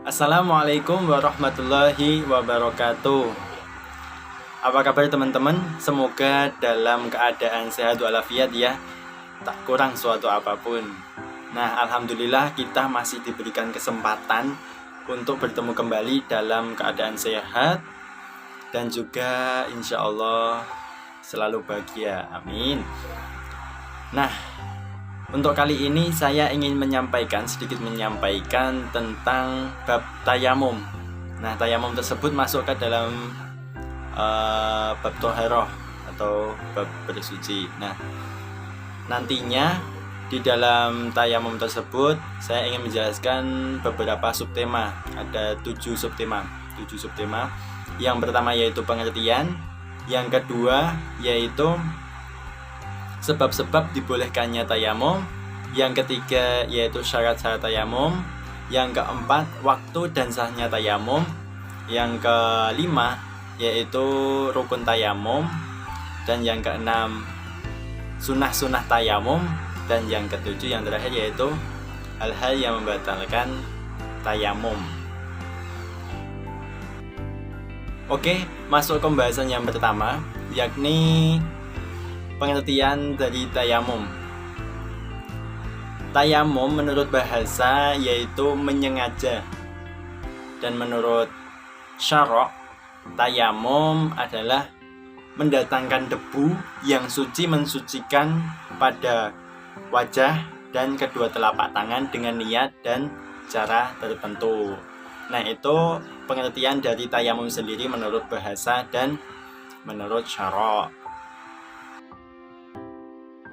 Assalamualaikum warahmatullahi wabarakatuh. Apa kabar teman-teman? Semoga dalam keadaan sehat walafiat ya, tak kurang suatu apapun. Nah, alhamdulillah kita masih diberikan kesempatan untuk bertemu kembali dalam keadaan sehat dan juga insya Allah selalu bahagia. Amin. Nah, untuk kali ini saya ingin sedikit menyampaikan tentang bab tayamum. Nah, tayamum tersebut masuk ke dalam bab toharoh atau bab bersuci. Nah, nantinya di dalam tayamum tersebut saya ingin menjelaskan beberapa subtema. Ada 7 subtema. Yang pertama yaitu pengertian, yang kedua yaitu sebab-sebab dibolehkannya tayamum, yang ketiga yaitu syarat-syarat tayamum, yang keempat waktu dan sahnya tayamum, yang kelima yaitu rukun tayamum, dan yang keenam sunnah-sunnah tayamum, dan yang ketujuh yang terakhir yaitu hal-hal yang membatalkan tayamum. Oke, masuk ke pembahasan yang pertama, yakni pengertian dari tayamum. Tayamum menurut bahasa yaitu menyengaja, dan menurut syarah tayamum adalah mendatangkan debu yang suci mensucikan pada wajah dan kedua telapak tangan dengan niat dan cara tertentu. Nah, itu pengertian dari tayamum sendiri menurut bahasa dan menurut syarah.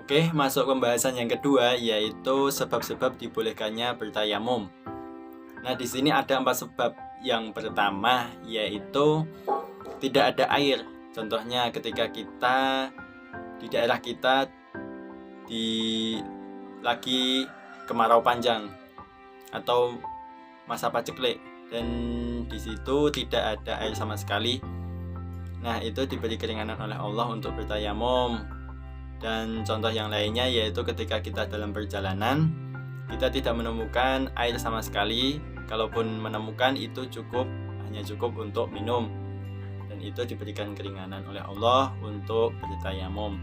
Oke, masuk pembahasan yang kedua yaitu sebab-sebab dibolehkannya bertayamum. Nah, di sini ada 4 sebab. Yang pertama yaitu tidak ada air. Contohnya ketika kita di daerah kita lagi kemarau panjang atau masa paceklik dan di situ tidak ada air sama sekali. Nah, itu diberi keringanan oleh Allah untuk bertayamum. Dan contoh yang lainnya yaitu ketika kita dalam perjalanan, kita tidak menemukan air sama sekali. Kalaupun menemukan itu hanya cukup untuk minum. Dan itu diberikan keringanan oleh Allah untuk bertayamum.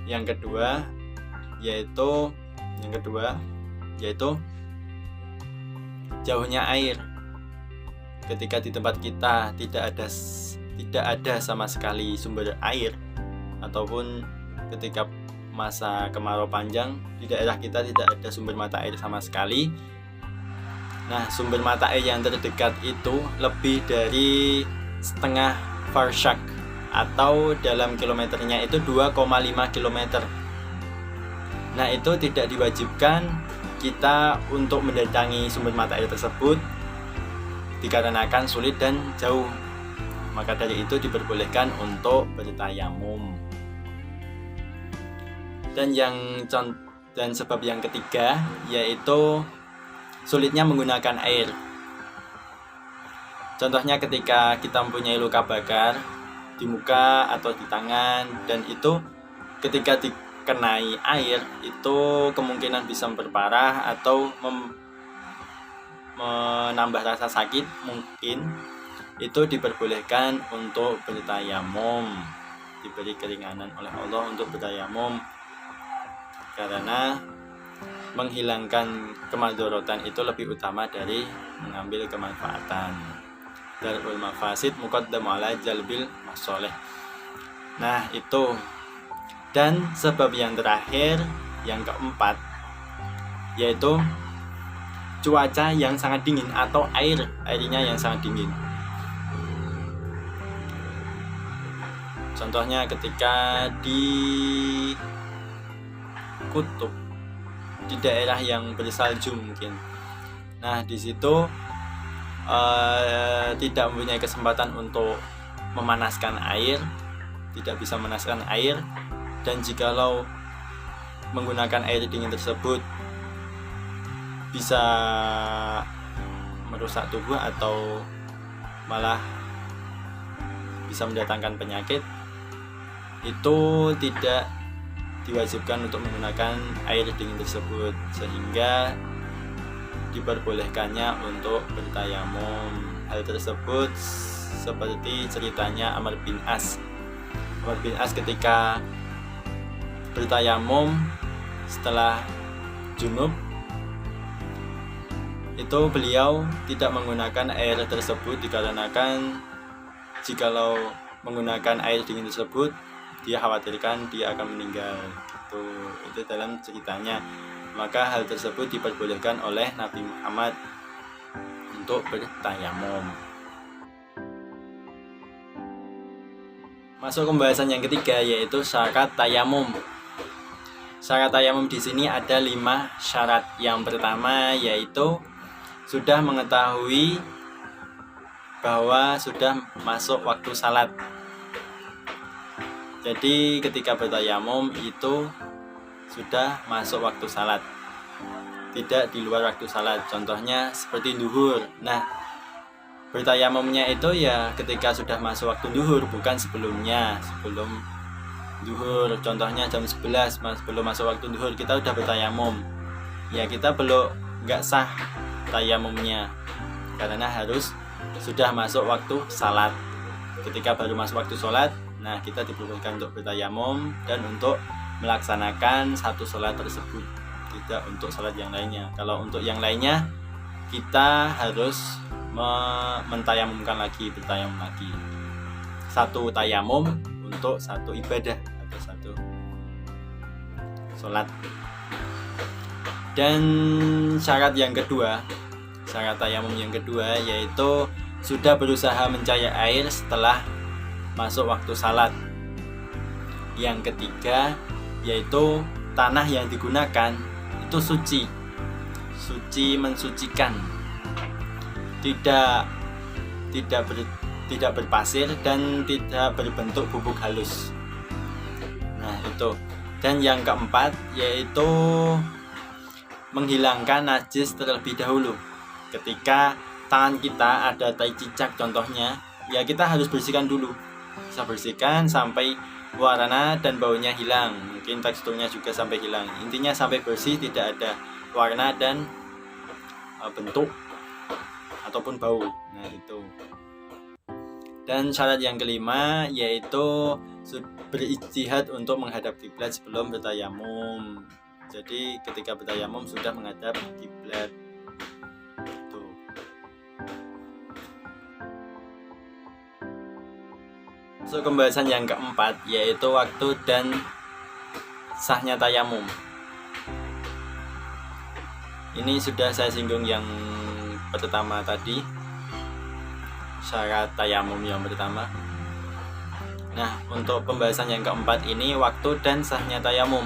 Yang kedua yaitu jauhnya air. Ketika di tempat kita tidak ada sama sekali sumber air, ataupun ketika masa kemarau panjang di daerah kita tidak ada sumber mata air sama sekali. Nah, sumber mata air yang terdekat itu lebih dari setengah farsakh, atau dalam kilometernya itu 2,5 km. Nah, itu tidak diwajibkan kita untuk mendatangi sumber mata air tersebut dikarenakan sulit dan jauh. Maka dari itu diperbolehkan untuk bertayamum. Dan sebab yang ketiga yaitu sulitnya menggunakan air. Contohnya ketika kita mempunyai luka bakar di muka atau di tangan, dan itu ketika dikenai air itu kemungkinan bisa memperparah atau menambah rasa sakit mungkin. Itu diperbolehkan untuk bertayamum, diberi keringanan oleh Allah untuk bertayamum, karena menghilangkan kemadharatan itu lebih utama dari mengambil kemanfaatan. Darul mafasid muqaddamu ala jalbil masoleh. Nah, itu. Dan sebab yang terakhir, yang keempat, yaitu cuaca yang sangat dingin atau airnya yang sangat dingin. Contohnya ketika di kutub, di daerah yang bersalju mungkin. Nah, di situ tidak mempunyai kesempatan untuk memanaskan air, tidak bisa memanaskan air, dan jikalau menggunakan air dingin tersebut bisa merusak tubuh atau malah bisa mendatangkan penyakit, itu tidak diwajibkan untuk menggunakan air dingin tersebut, sehingga diperbolehkannya untuk bertayamum. Hal tersebut seperti ceritanya Amr bin As. Amr bin As ketika bertayamum setelah junub, itu beliau tidak menggunakan air tersebut dikarenakan jikalau menggunakan air dingin tersebut dia khawatirkan dia akan meninggal. Itu dalam ceritanya. Maka hal tersebut diperbolehkan oleh Nabi Muhammad untuk bertayamum. Masuk pembahasan yang ketiga, yaitu syarat tayamum. Syarat tayamum di sini ada 5 syarat. Yang pertama yaitu sudah mengetahui bahwa sudah masuk waktu salat. Jadi ketika bertayamum itu sudah masuk waktu salat, tidak di luar waktu salat. Contohnya seperti duhur. Nah, bertayamumnya itu ya ketika sudah masuk waktu duhur, bukan sebelumnya. Sebelum duhur, contohnya jam 11 belum masuk waktu duhur, kita udah bertayamum, ya kita nggak sah tayamumnya, karena harus sudah masuk waktu salat. Ketika baru masuk waktu salat, nah kita diperbolehkan untuk bertayamum dan untuk melaksanakan satu salat tersebut, tidak untuk salat yang lainnya. Kalau untuk yang lainnya kita harus mentayamumkan lagi, bertayamum lagi. Satu tayamum untuk satu ibadah atau satu salat. Dan syarat yang kedua, syarat tayamum yang kedua yaitu sudah berusaha mencari air setelah masuk waktu salat. Yang ketiga yaitu tanah yang digunakan itu suci, mensucikan, tidak berpasir dan tidak berbentuk bubuk halus. Nah itu. Dan yang keempat yaitu menghilangkan najis terlebih dahulu. Ketika tangan kita ada tai cicak contohnya, ya kita harus bersihkan dulu. Bisa bersihkan sampai warna dan baunya hilang, mungkin teksturnya juga sampai hilang. Intinya sampai bersih, tidak ada warna dan bentuk ataupun bau. Nah itu. Dan syarat yang kelima yaitu berijtihad untuk menghadap kiblat sebelum bertayamum. Jadi ketika bertayamum sudah menghadap kiblat. Masuk pembahasan yang keempat yaitu waktu dan sahnya tayamum. Ini sudah saya singgung yang pertama tadi, syarat tayamum yang pertama. Nah, untuk pembahasan yang keempat ini waktu dan sahnya tayamum.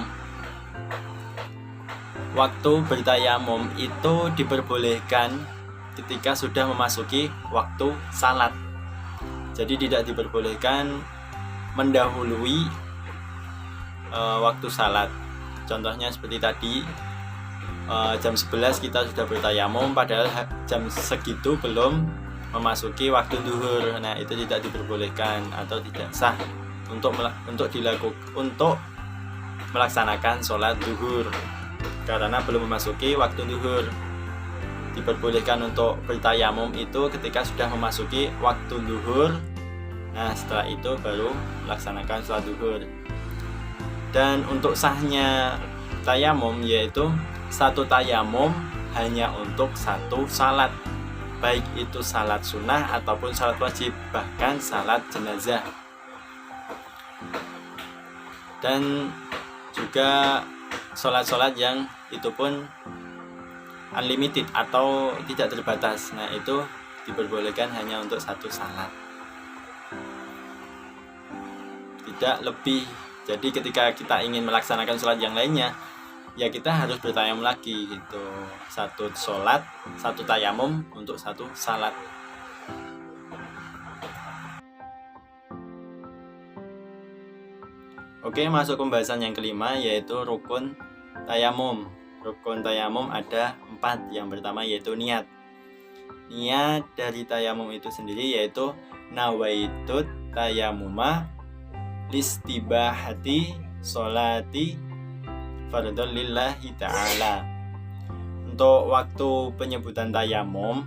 Waktu bertayamum itu diperbolehkan ketika sudah memasuki waktu salat. Jadi tidak diperbolehkan mendahului waktu salat. Contohnya seperti tadi, jam 11 kita sudah bertayamum padahal jam segitu belum memasuki waktu duhur. Nah itu tidak diperbolehkan atau tidak sah untuk melaksanakan sholat duhur karena belum memasuki waktu duhur. Diperbolehkan untuk bertayamum itu ketika sudah memasuki waktu duhur. Nah setelah itu baru melaksanakan sholat duhur. Dan untuk sahnya tayamum yaitu satu tayamum hanya untuk satu salat, baik itu salat sunnah ataupun salat wajib, bahkan salat jenazah. Dan juga sholat-sholat yang itu pun unlimited atau tidak terbatas. Nah itu diperbolehkan hanya untuk satu salat, tidak lebih. Jadi ketika kita ingin melaksanakan sholat yang lainnya, ya kita harus bertayamum lagi gitu. Satu sholat, satu tayamum untuk satu salat. Oke, masuk pembahasan yang kelima yaitu rukun tayamum. Rukun tayamum ada 4. Yang pertama yaitu niat. Niat dari tayamum itu sendiri yaitu nawaitut tayamuma listibahati sholati fardhul lillahi ta'ala. Untuk waktu penyebutan tayamum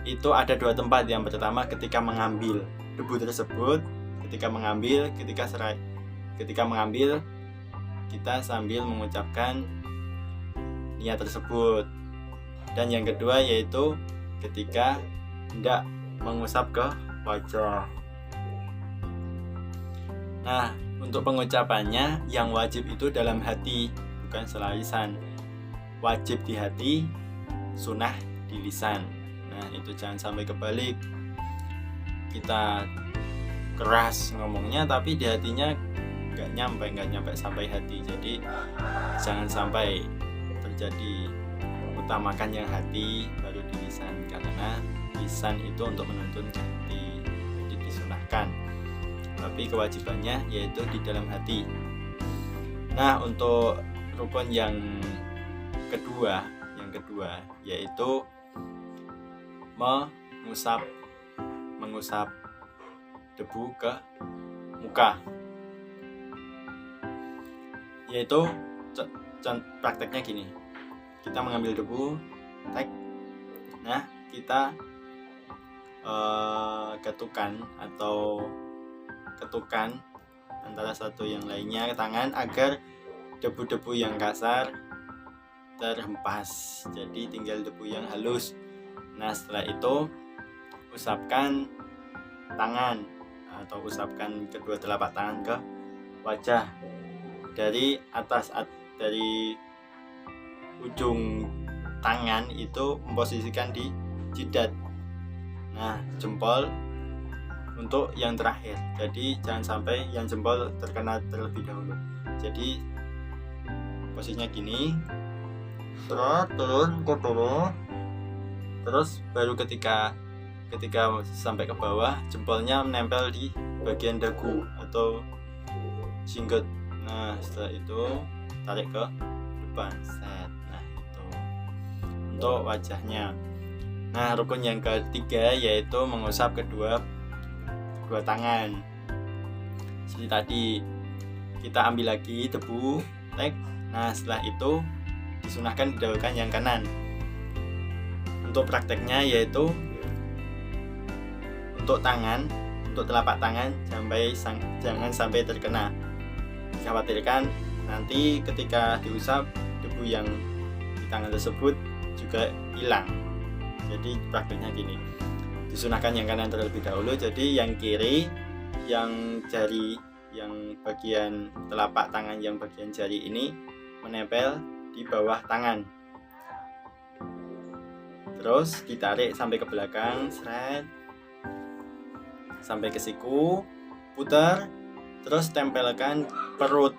itu ada 2 tempat. Yang pertama ketika mengambil debu tersebut, ketika mengambil kita sambil mengucapkan niat tersebut. Dan yang kedua yaitu ketika hendak mengusap ke wajah. Nah, untuk pengucapannya yang wajib itu dalam hati, bukan setelah lisan. Wajib di hati, sunnah di lisan. Nah, itu jangan sampai kebalik. Kita keras ngomongnya tapi di hatinya nggak nyampe sampai hati. Jadi jangan sampai terjadi, utamakan yang hati baru di lisan, karena lisan itu untuk menuntun ke hati, jadi disunahkan, tapi kewajibannya yaitu di dalam hati. Nah, untuk rukun yang kedua yaitu mengusap debu ke muka, yaitu prakteknya gini. Kita mengambil debu, nah kita ketukan antara satu yang lainnya ke tangan agar debu-debu yang kasar terhempas, jadi tinggal debu yang halus. Nah, setelah itu usapkan tangan atau usapkan kedua telapak tangan ke wajah dari atas, dari ujung tangan itu memposisikan di jidat. Nah, jempol untuk yang terakhir, jadi jangan sampai yang jempol terkena terlebih dahulu. Jadi posisinya gini, turun ke bawah, terus baru ketika sampai ke bawah jempolnya menempel di bagian dagu atau jinggot. Nah, setelah itu tarik ke depan, set. Nah, itu untuk wajahnya. Nah, rukun yang ketiga yaitu mengusap kedua tangan. Seperti tadi, kita ambil lagi debu, nah setelah itu disunahkan didahulukan yang kanan. Untuk prakteknya yaitu untuk telapak tangan jangan sampai terkena. Dikhawatirkan nanti ketika diusap debu yang di tangan tersebut juga hilang. Jadi prakteknya gini, disunahkan yang kanan terlebih dahulu, jadi yang kiri, yang jari, yang bagian telapak tangan yang bagian jari ini menempel di bawah tangan, terus ditarik sampai ke belakang, seret, sampai ke siku, putar, terus tempelkan perut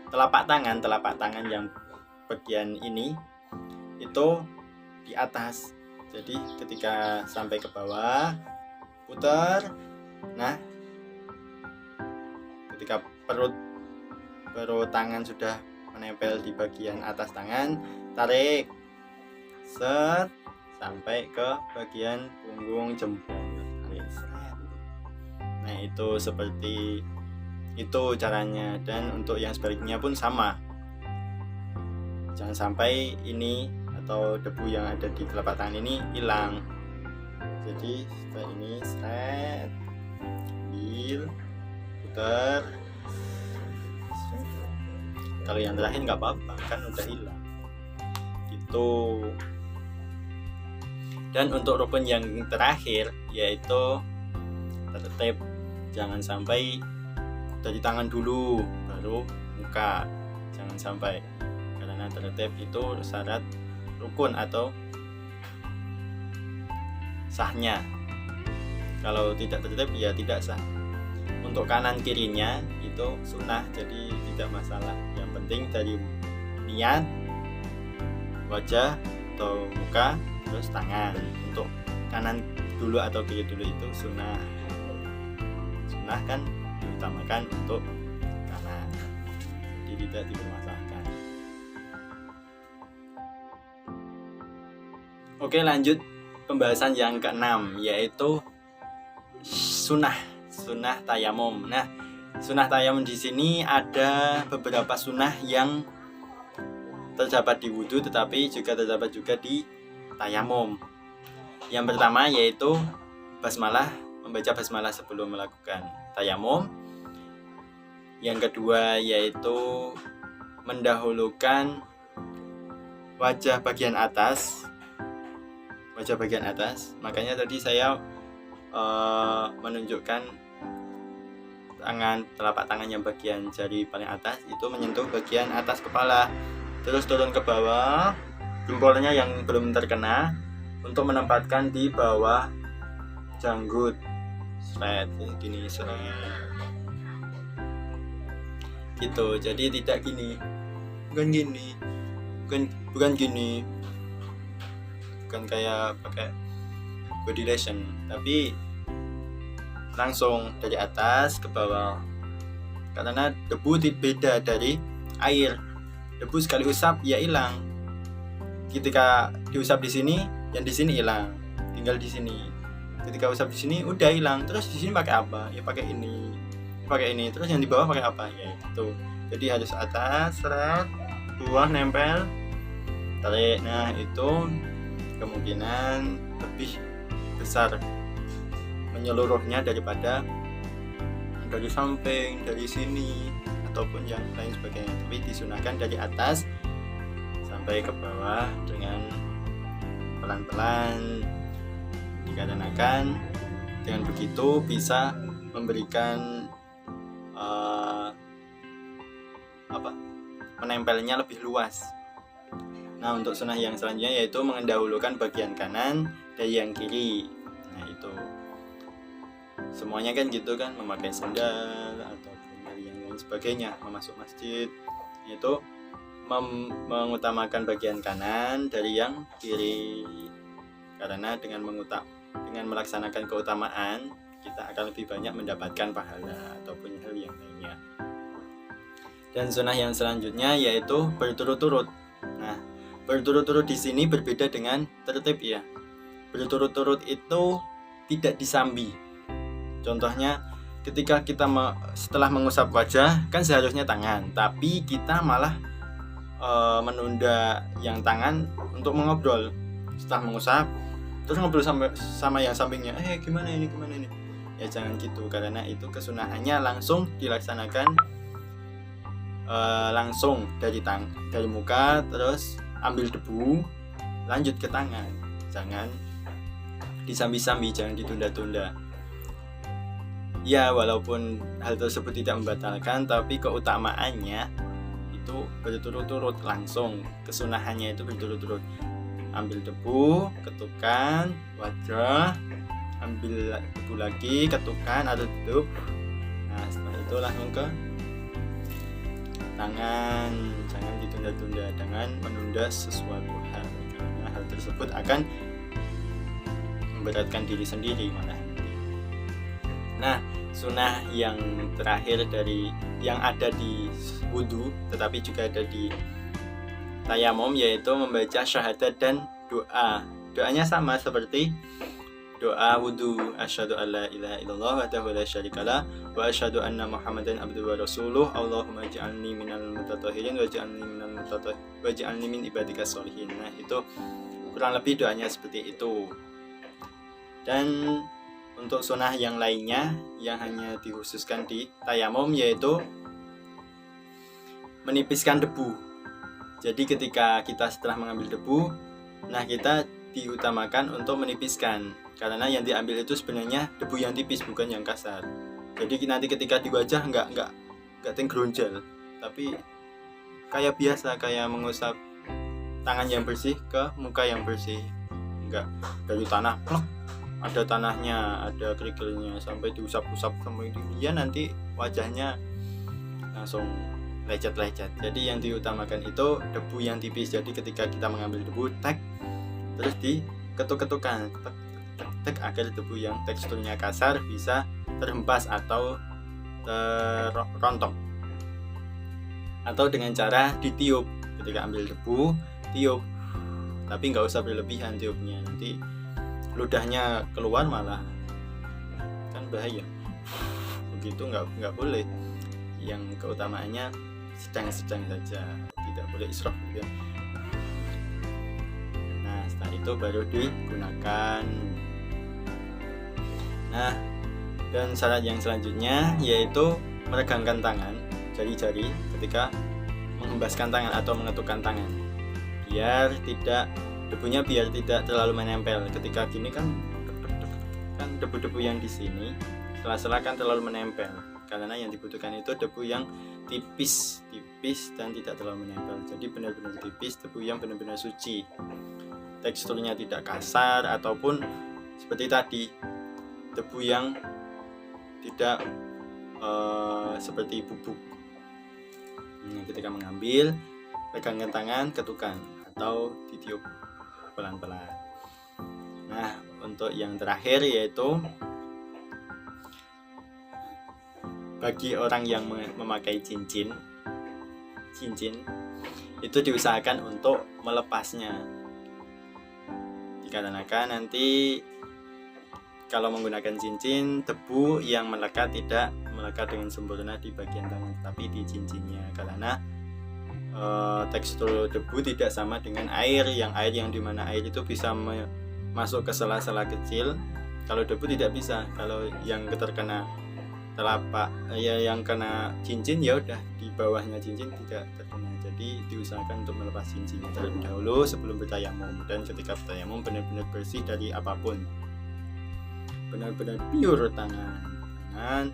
telapak tangan yang bagian ini itu di atas. Jadi ketika sampai ke bawah putar, nah ketika perut tangan sudah menempel di bagian atas tangan, tarik set sampai ke bagian punggung jempol, tarik set. Nah, itu seperti itu caranya. Dan untuk yang sebaliknya pun sama, jangan sampai ini atau debu yang ada di telapak tangan ini hilang. Jadi setelah ini set, ambil, putar. Kalau yang terakhir nggak apa-apa, kan udah hilang gitu. Dan untuk rukun yang terakhir yaitu tertib, jangan sampai dari tangan dulu baru muka, jangan sampai, karena tertib itu syarat rukun atau sahnya. Kalau tidak tertib ya tidak sah. Untuk kanan kirinya itu sunnah, jadi tidak masalah. Yang penting dari niat, wajah atau muka, terus tangan. Untuk kanan dulu atau kiri dulu itu sunnah. Sunnah kan diutamakan untuk kanan, jadi tidak dipermasalahkan. Oke, lanjut pembahasan yang ke-6 yaitu sunnah tayamum. Nah, sunnah tayamum di sini ada beberapa sunnah yang terdapat di wudhu tetapi juga terdapat juga di tayamum. Yang pertama yaitu basmalah, membaca basmalah sebelum melakukan tayamum. Yang kedua yaitu mendahulukan wajah bagian atas. Makanya tadi saya menunjukkan telapak tangan yang bagian jari paling atas itu menyentuh bagian atas kepala, terus turun ke bawah, jempolnya yang belum terkena untuk menempatkan di bawah janggut. Gini gitu. Jadi tidak gini, bukan gini, bukan kayak pakai body lotion, tapi langsung dari atas ke bawah. Karena debu beda dari air. Debu sekali usap ya hilang. Ketika diusap di sini, yang di sini hilang, tinggal di sini. Ketika usap di sini udah hilang. Terus di sini pakai apa? Ya pakai ini. Terus yang di bawah pakai apa? Ya itu. Jadi harus atas, seret, bawah nempel, tarik. Nah, itu kemungkinan lebih besar menyeluruhnya daripada dari samping, dari sini ataupun yang lain sebagainya. Tapi disunahkan dari atas sampai ke bawah dengan pelan-pelan, dikarenakan dengan begitu bisa memberikan menempelnya lebih luas. Nah, untuk sunnah yang selanjutnya yaitu mengendahulukan bagian kanan dari yang kiri. Nah, itu semuanya kan gitu kan, memakai sendal ataupun yang lain sebagainya, memasuk masjid, yaitu mengutamakan bagian kanan dari yang kiri. Karena dengan melaksanakan keutamaan, kita akan lebih banyak mendapatkan pahala ataupun hal yang lainnya. Dan sunnah yang selanjutnya yaitu berturut-turut. Nah, berturut-turut di sini berbeda dengan tertib ya. Berturut-turut itu tidak disambi. Contohnya ketika kita setelah mengusap wajah kan seharusnya tangan, tapi kita malah menunda yang tangan untuk mengobrol. Setelah mengusap terus ngobrol sama yang sampingnya, gimana ini, ya jangan gitu, karena itu kesunahannya langsung dilaksanakan langsung dari muka, terus ambil debu lanjut ke tangan, jangan disambi-sambi, jangan ditunda-tunda. Ya, walaupun hal tersebut tidak membatalkan, tapi keutamaannya itu berturut-turut, langsung kesunahannya itu berturut-turut. Ambil debu, ketukan wajah, ambil debu lagi, ketukan atau tutup. Nah, setelah itu langsung ke tangan, jangan ditunda-tunda, jangan menunda sesuatu hal, karena hal tersebut akan memberatkan diri sendiri malah. Nah, sunnah yang terakhir dari yang ada di wudhu tetapi juga ada di tayamum yaitu membaca syahadat dan doa. Doanya sama seperti doa wudhu, asyhadu alla ilaha illallah wahdahu la syarikalah wa asyhadu anna muhammadan abduhu wa rasuluh, Allahumma ij'alni minal mutatahhirin waj'alni min ibadikas sholihin. Nah, itu kurang lebih doanya seperti itu. Dan untuk sunnah yang lainnya yang hanya dikhususkan di tayamum yaitu menipiskan debu. Jadi ketika kita setelah mengambil debu, nah kita diutamakan untuk menipiskan, karena yang diambil itu sebenarnya debu yang tipis, bukan yang kasar. Jadi nanti ketika di wajah nggak tenggeronjal, tapi kayak biasa, kayak mengusap tangan yang bersih ke muka yang bersih, nggak dari tanah plok, ada tanahnya, ada kerikilnya, sampai diusap-usap kemudian nanti wajahnya langsung lecet-lecet. Jadi yang diutamakan itu debu yang tipis. Jadi ketika kita mengambil debu, terus diketuk-ketukan, agar debu yang teksturnya kasar bisa terhempas atau terontok. Atau dengan cara ditiup, ketika ambil debu tiup, tapi nggak usah berlebihan tiupnya, nanti ludahnya keluar malah kan bahaya. Begitu nggak boleh. Yang keutamaannya sedang-sedang saja, tidak boleh israf gitu. itu baru digunakan. Nah, dan syarat yang selanjutnya yaitu meregangkan tangan, jari-jari ketika menghembaskan tangan atau mengetukkan tangan, biar debunya tidak terlalu menempel. Ketika gini kan debu-debu yang di sini sela-sela kan terlalu menempel, karena yang dibutuhkan itu debu yang tipis dan tidak terlalu menempel. Jadi benar-benar tipis, debu yang benar-benar suci, teksturnya tidak kasar ataupun seperti tadi debu yang tidak seperti bubuk. Ketika mengambil, pegangkan tangan, ketukan atau ditiup pelan-pelan. Nah, untuk yang terakhir yaitu bagi orang yang memakai cincin itu diusahakan untuk melepasnya, dikarenakan nanti kalau menggunakan cincin, debu yang melekat tidak melekat dengan sempurna di bagian tangan, tapi di cincinnya, karena tekstur debu tidak sama dengan air yang dimana air itu bisa masuk ke sela-sela kecil. Kalau debu tidak bisa. Kalau yang terkena telapak yang kena cincin, ya udah di bawahnya cincin tidak terkena. Jadi diusahakan untuk melepas cincinnya terlebih dahulu sebelum bertayamum, dan ketika bertayamum benar-benar bersih dari apapun, benar-benar pure tangan,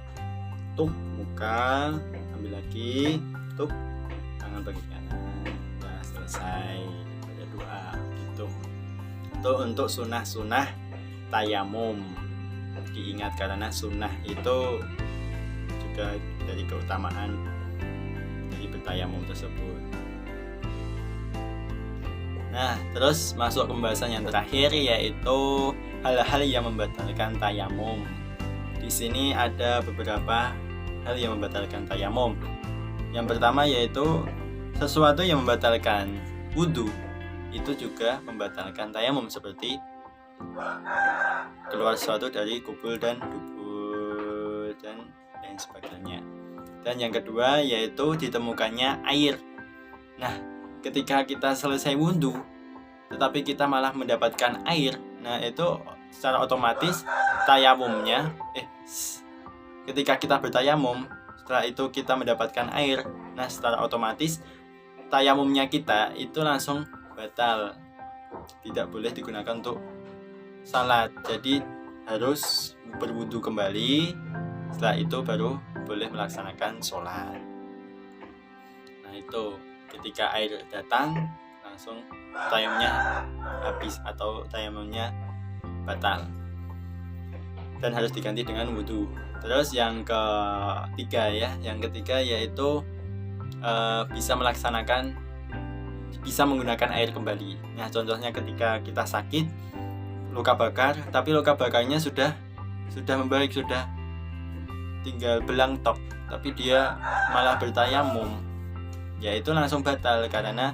tuk muka, ambil lagi, tuk tangan bagian kanan, udah selesai, baca doa gitu. Itu untuk sunnah tayamum, diingat karena sunnah itu juga dari keutamaan dari bertayamum tersebut. Nah, terus masuk pembahasan yang terakhir yaitu hal-hal yang membatalkan tayamum. Di sini ada beberapa hal yang membatalkan tayamum. Yang pertama yaitu sesuatu yang membatalkan wudhu, itu juga membatalkan tayamum, seperti keluar sesuatu dari kubul dan dubur dan lain sebagainya. Dan yang kedua yaitu ditemukannya air. Nah, ketika kita selesai wudhu tetapi kita malah mendapatkan air, nah itu secara otomatis tayamumnya ketika kita bertayamum, setelah itu kita mendapatkan air, nah secara otomatis tayamumnya kita itu langsung batal, tidak boleh digunakan untuk salat. Jadi harus berwudu kembali, setelah itu baru boleh melaksanakan sholat. Nah itu ketika air datang langsung tayamumnya habis atau tayamumnya batal dan harus diganti dengan wudu. Terus yang ketiga yaitu bisa menggunakan air kembali. Nah contohnya ketika kita sakit, luka bakar, tapi luka bakarnya sudah membaik, sudah tinggal belang tok, tapi dia malah bertayamum, yaitu langsung batal karena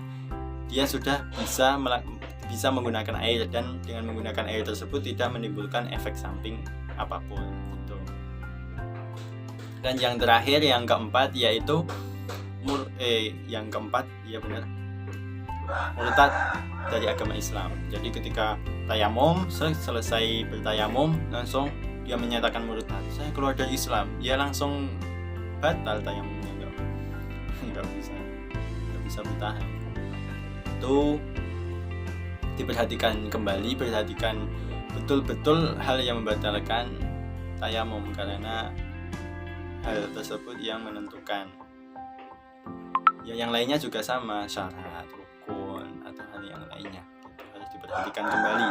dia sudah bisa menggunakan air, dan dengan menggunakan air tersebut tidak menimbulkan efek samping apapun gitu. Dan yang terakhir yang keempat yaitu murtad dari agama Islam. Jadi ketika tayamum, selesai bertayamum langsung dia menyatakan murtad, saya keluar dari Islam, dia langsung batal tayamumnya, nggak bisa bertahan. Itu diperhatikan kembali, perhatikan betul-betul hal yang membatalkan tayamum, karena hal tersebut yang menentukan. Ya, yang lainnya juga sama, syarat, rukun atau hal yang lainnya itu harus diperhatikan kembali.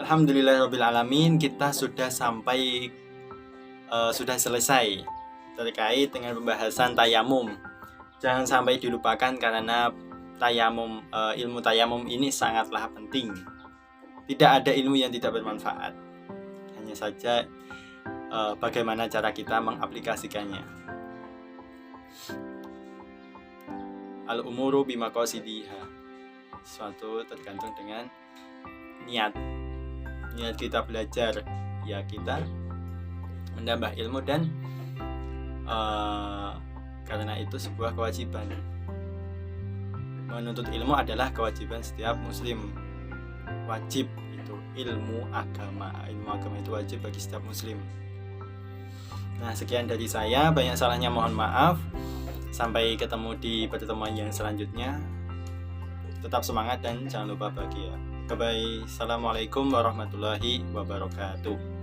Alhamdulillahirrabbilalamin, kita sudah selesai terkait dengan pembahasan tayamum. Jangan sampai dilupakan karena tayamum, ilmu tayamum ini sangatlah penting. Tidak ada ilmu yang tidak bermanfaat. Hanya saja bagaimana cara kita mengaplikasikannya. Al-umuru bimaqasidiha. Suatu tergantung dengan niat kita belajar, ya kita menambah ilmu dan karena itu sebuah kewajiban. Menuntut ilmu adalah kewajiban setiap muslim. Wajib itu ilmu agama itu wajib bagi setiap muslim. Nah, sekian dari saya, banyak salahnya mohon maaf. Sampai ketemu di pertemuan yang selanjutnya. Tetap semangat dan jangan lupa bahagia. Bye bye. Assalamualaikum warahmatullahi wabarakatuh.